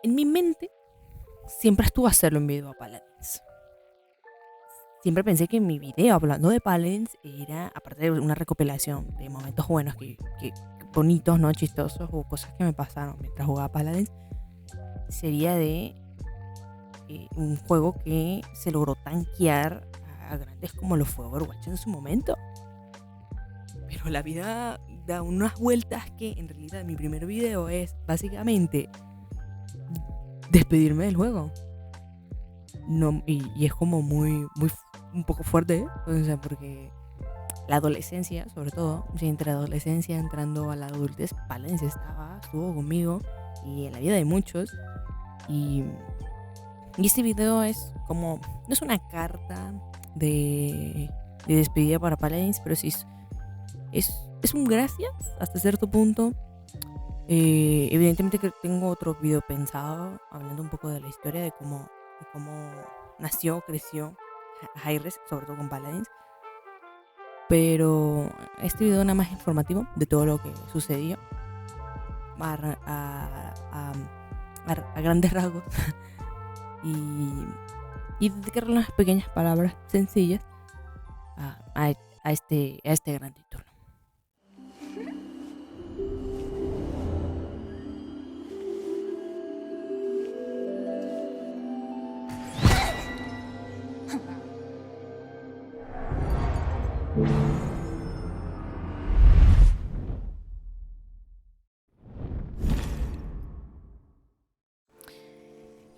En mi mente siempre estuvo hacerlo en video a Paladins. Siempre pensé que mi video hablando de Paladins era, aparte de una recopilación de momentos buenos, que bonitos, ¿no? Chistosos o cosas que me pasaron mientras jugaba Paladins, sería de un juego que se logró tanquear a grandes como lo fue Overwatch en su momento. Pero la vida da unas vueltas que en realidad mi primer video es básicamente despedirme del juego. No, y es como muy un poco fuerte, ¿eh? O sea, porque la adolescencia, sobre todo, entre adolescencia entrando a la adultez, Paladins estuvo conmigo y en la vida de muchos. Y este video es como, no es una carta de despedida para Paladins, pero sí es un gracias hasta cierto punto. Evidentemente que tengo otro video pensado hablando un poco de la historia de cómo nació, creció Hi-Rez, sobre todo con Paladins. Pero este video nada más informativo de todo lo que sucedió a grandes rasgos y dedicarle unas pequeñas palabras sencillas a este gran título.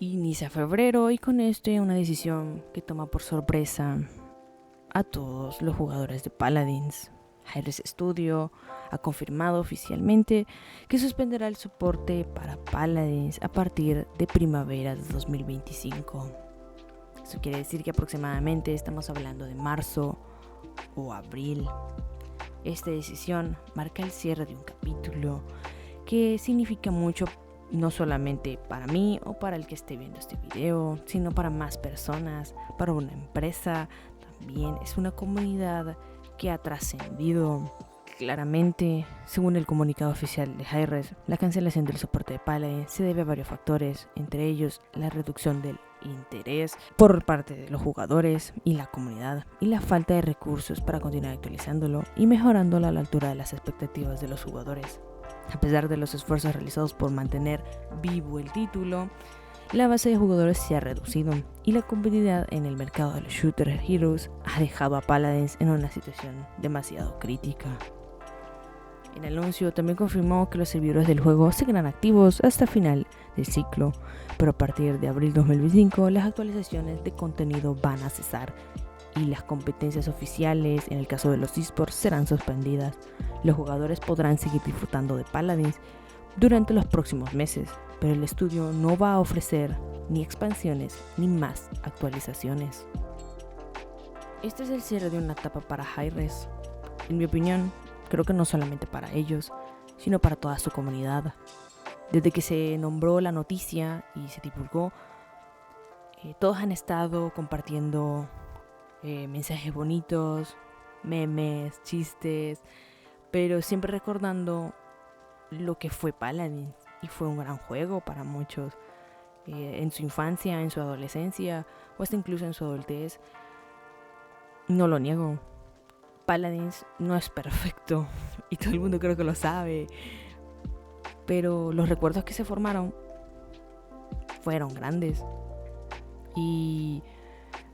Inicia febrero y con una decisión que toma por sorpresa a todos los jugadores de Paladins. Hi-Rez Studio ha confirmado oficialmente que suspenderá el soporte para Paladins a partir de primavera de 2025. Eso quiere decir que aproximadamente estamos hablando de marzo o abril. Esta decisión marca el cierre de un capítulo que significa mucho, no solamente para mí o para el que esté viendo este video, sino para más personas, para una empresa. También es una comunidad que ha trascendido. Claramente, según el comunicado oficial de Hi-Rez, la cancelación del soporte de Paladins se debe a varios factores, entre ellos la reducción del interés por parte de los jugadores y la comunidad y la falta de recursos para continuar actualizándolo y mejorándolo a la altura de las expectativas de los jugadores. A pesar de los esfuerzos realizados por mantener vivo el título, la base de jugadores se ha reducido y la competitividad en el mercado de los shooter heroes ha dejado a Paladins en una situación demasiado crítica. El anuncio también confirmó que los servidores del juego seguirán activos hasta el final del ciclo, pero a partir de abril 2025 las actualizaciones de contenido van a cesar y las competencias oficiales, en el caso de los esports, serán suspendidas. Los jugadores podrán seguir disfrutando de Paladins durante los próximos meses, pero el estudio no va a ofrecer ni expansiones ni más actualizaciones. Este es el cierre de una etapa para Hi-Rez. En mi opinión, creo que no solamente para ellos, sino para toda su comunidad. Desde que se nombró la noticia y se divulgó, todos han estado compartiendo mensajes bonitos, memes, chistes, pero siempre recordando lo que fue Paladins. Y fue un gran juego para muchos, en su infancia, en su adolescencia o hasta incluso en su adultez. No lo niego, Paladins no es perfecto y todo el mundo creo que lo sabe, pero los recuerdos que se formaron fueron grandes. Y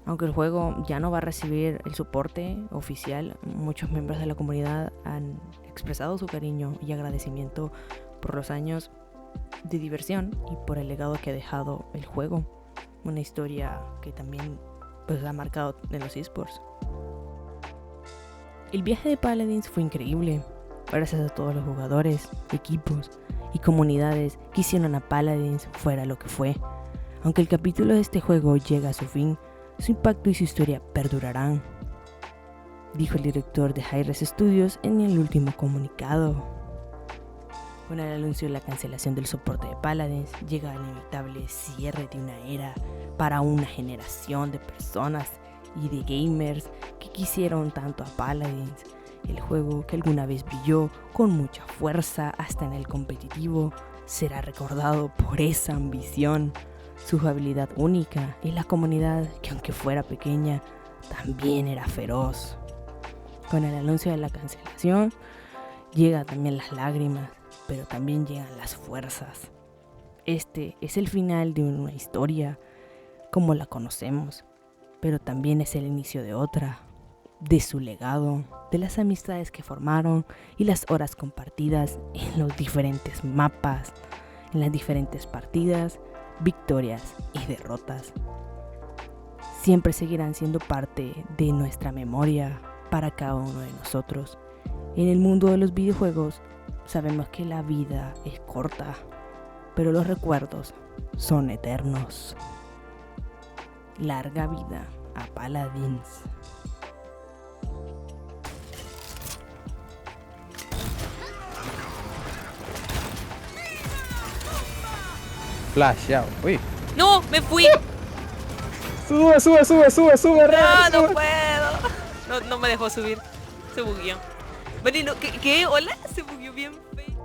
aunque el juego ya no va a recibir el soporte oficial, muchos miembros de la comunidad han expresado su cariño y agradecimiento por los años de diversión y por el legado que ha dejado el juego. Una historia que también pues ha marcado en los esports. El viaje de Paladins fue increíble, gracias a todos los jugadores, equipos y comunidades que hicieron a Paladins fuera lo que fue. Aunque el capítulo de este juego llega a su fin, su impacto y su historia perdurarán, dijo el director de Hi-Rez Studios en el último comunicado. Con el anuncio de la cancelación del soporte de Paladins, llega el inevitable cierre de una era para una generación de personas y de gamers que quisieron tanto a Paladins, el juego que alguna vez brilló con mucha fuerza hasta en el competitivo, será recordado por esa ambición, su habilidad única y la comunidad que, aunque fuera pequeña, también era feroz. Con el anuncio de la cancelación llegan también las lágrimas, pero también llegan las fuerzas. Este es el final de una historia como la conocemos, pero también es el inicio de otra, de su legado, de las amistades que formaron y las horas compartidas en los diferentes mapas, en las diferentes partidas, victorias y derrotas. Siempre seguirán siendo parte de nuestra memoria para cada uno de nosotros. En el mundo de los videojuegos sabemos que la vida es corta, pero los recuerdos son eternos. Larga vida a Paladins. Flash, ya, uy. ¡No! ¡Me fui! Sube, sube, sube, sube, sube, ¡No, Ren, no sube. puedo! No me dejó subir. Se bugueó. Vení, no, ¿qué? ¿Hola? Se bugueó bien feo.